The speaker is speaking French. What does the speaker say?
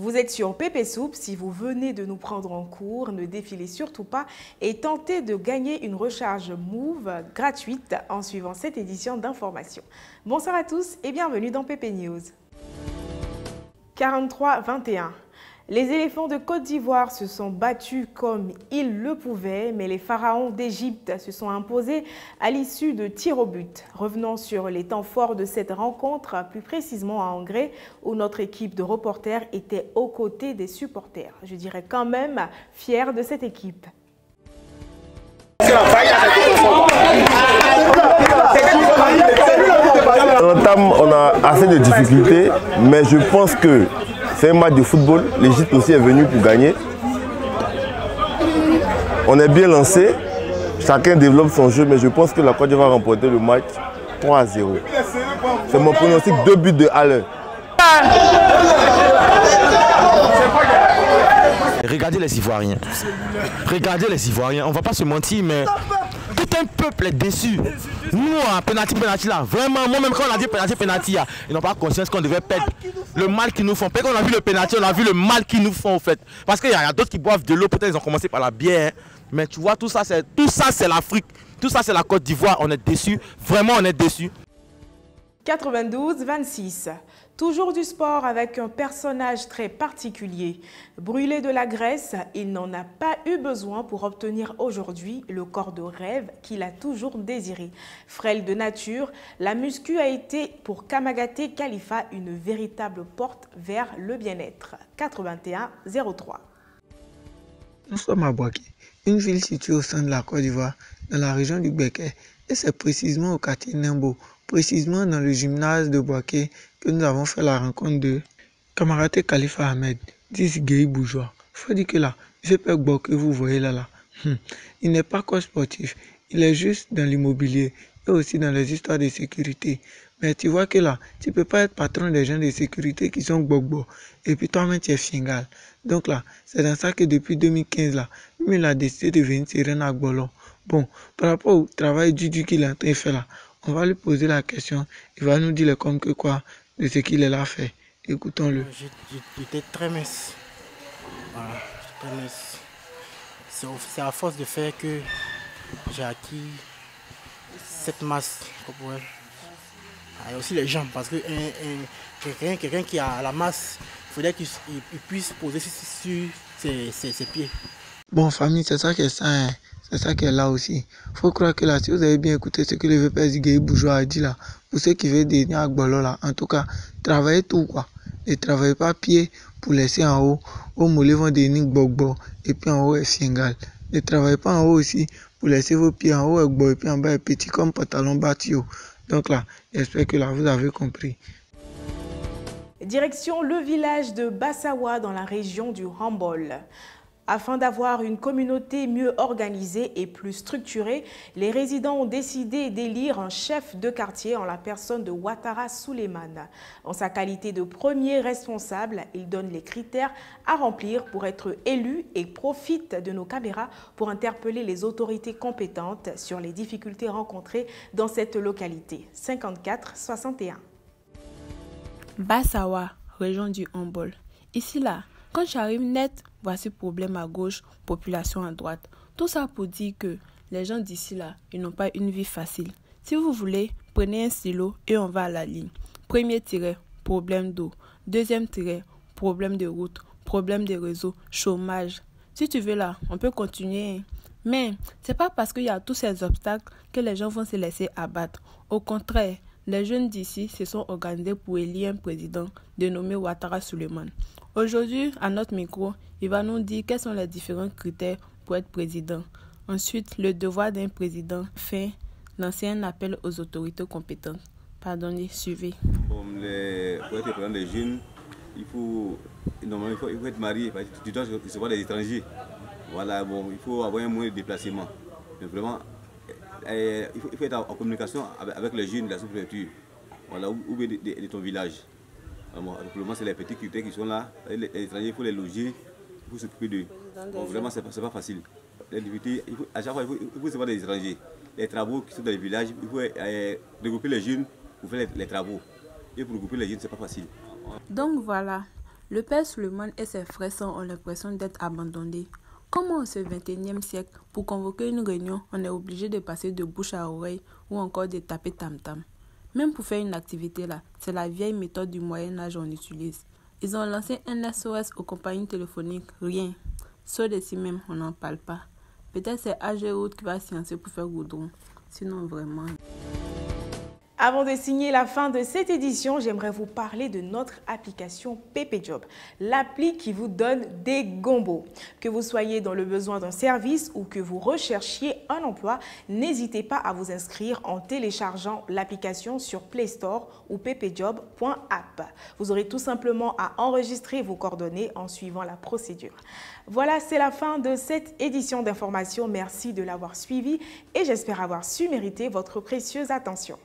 Vous êtes sur Pépé Soup. Si vous venez de nous prendre en cours, ne défilez surtout pas et tentez de gagner une recharge Move gratuite en suivant cette édition d'information. Bonsoir à tous et bienvenue dans Pépé News. 43-21. Les éléphants de Côte d'Ivoire se sont battus comme ils le pouvaient, mais les pharaons d'Égypte se sont imposés à l'issue de tirs au but. Revenons sur les temps forts de cette rencontre, plus précisément à Angré, où notre équipe de reporters était aux côtés des supporters. Je dirais quand même fiers de cette équipe. On a assez de difficultés, mais je pense que c'est un match de football. L'Égypte aussi est venue pour gagner. On est bien lancé. Chacun développe son jeu, mais je pense que la Côte d'Ivoire va remporter le match 3-0. C'est mon pronostic, 2 buts de Haller. Regardez les Ivoiriens. Regardez les Ivoiriens. On ne va pas se mentir, mais tout un peuple est déçu. Nous, penalty là, vraiment, moi-même quand on a dit penalty, ils n'ont pas conscience qu'on devait perdre le mal qu'ils nous font. Peut-être qu'on a vu le penalty, on a vu le mal qu'ils nous font, en fait. Parce qu'il y a d'autres qui boivent de l'eau, peut-être ils ont commencé par la bière. Mais tu vois, tout ça, c'est l'Afrique. Tout ça, c'est la Côte d'Ivoire. On est déçus. Vraiment, on est déçus. 92-26. Toujours du sport avec un personnage très particulier. Brûlé de la graisse, il n'en a pas eu besoin pour obtenir aujourd'hui le corps de rêve qu'il a toujours désiré. Frêle de nature, la muscu a été pour Kamagaté Khalifa une véritable porte vers le bien-être. 81-03. Nous sommes à Boaké, une ville située au sein de la Côte d'Ivoire, dans la région du Béké, et c'est précisément au quartier Nimbo, précisément dans le gymnase de Boaké, que nous avons fait la rencontre de Kamagaté Khalifa Ahmed, dit Gueye Bourgeois. Faut dire que là, ce père que vous voyez là, il n'est pas coach sportif, il est juste dans l'immobilier et aussi dans les histoires de sécurité. Mais tu vois que là, tu peux pas être patron des gens de sécurité qui sont gbogbo et puis toi-même tu es fingal. Donc là, c'est dans ça que depuis 2015 là, lui il a décidé de venir se rendre à Gbolo. Bon, par rapport au travail du qu'il est en train de faire là, on va lui poser la question, il va nous dire le comme que quoi de ce qu'il est là fait. Écoutons-le. J'étais très mince. Voilà, très mince. C'est à force de faire que j'ai acquis cette masse corporelle. Et aussi les jambes, parce que quelqu'un qui a la masse, il faudrait qu'il puisse poser sur ses pieds. Bon, famille, c'est ça qui est ça, hein. C'est ça qui est là aussi. Faut croire que là, si vous avez bien écouté ce que le vieux père Gueye Bourgeois a dit là, pour ceux qui veulent devenir à Gbolo là, en tout cas, travaillez tout quoi. Ne travaillez pas pied pour laisser en haut. Vos mollets vont devenir gbogbo et puis en haut est fingal. Ne travaillez pas en haut aussi pour laisser vos pieds en haut est gbo et puis en bas est petit comme pantalon batio. Donc là, j'espère que là, vous avez compris. Direction le village de Bassawa dans la région du Hambol. Afin d'avoir une communauté mieux organisée et plus structurée, les résidents ont décidé d'élire un chef de quartier en la personne de Ouattara Souleymane. En sa qualité de premier responsable, il donne les critères à remplir pour être élu et profite de nos caméras pour interpeller les autorités compétentes sur les difficultés rencontrées dans cette localité. 54-61. Bassawa, région du Hambol. Ici là, quand j'arrive net, voici problème à gauche, population à droite. Tout ça pour dire que les gens d'ici là, ils n'ont pas une vie facile. Si vous voulez, prenez un stylo et on va à la ligne. Premier tiret, problème d'eau. Deuxième tiret, problème de route, problème de réseau, chômage. Si tu veux là, on peut continuer. Mais c'est pas parce qu'il y a tous ces obstacles que les gens vont se laisser abattre. Au contraire, les jeunes d'ici se sont organisés pour élire un président dénommé Ouattara Souleymane. Aujourd'hui, à notre micro, il va nous dire quels sont les différents critères pour être président. Ensuite, le devoir d'un président fait lancer un appel aux autorités compétentes. Pardonnez, suivez. Pour être président des jeunes, il faut être marié, tu dois recevoir des étrangers. Voilà, bon, il faut avoir un moyen de déplacement. Mais vraiment, il faut être en communication avec les jeunes de la sous-préfecture, voilà, ou de ton village. Pour le moment, c'est les petits critères qui sont là. Les étrangers, il faut les loger, il faut s'occuper d'eux. Bon, vraiment, c'est pas facile. À chaque fois, il faut recevoir des étrangers. Les travaux qui sont dans les villages, il faut regrouper les jeunes pour faire les travaux. Et pour regrouper les jeunes, c'est pas facile. Donc voilà, Le père Suleiman et ses frères ont l'impression d'être abandonnés. Comment au 21e siècle, pour convoquer une réunion, on est obligé de passer de bouche à oreille ou encore de taper tam-tam? Même pour faire une activité là, c'est la vieille méthode du Moyen-Âge qu'on utilise. Ils ont lancé un SOS aux compagnies téléphoniques, rien. Ceux d'ici même, on n'en parle pas. Peut-être c'est AG-Route qui va sciencer pour faire goudron. Sinon vraiment... Avant de signer la fin de cette édition, j'aimerais vous parler de notre application PPJob, l'appli qui vous donne des gombos. Que vous soyez dans le besoin d'un service ou que vous recherchiez un emploi, n'hésitez pas à vous inscrire en téléchargeant l'application sur Play Store ou ppjob.app. Vous aurez tout simplement à enregistrer vos coordonnées en suivant la procédure. Voilà, c'est la fin de cette édition d'information. Merci de l'avoir suivi et j'espère avoir su mériter votre précieuse attention.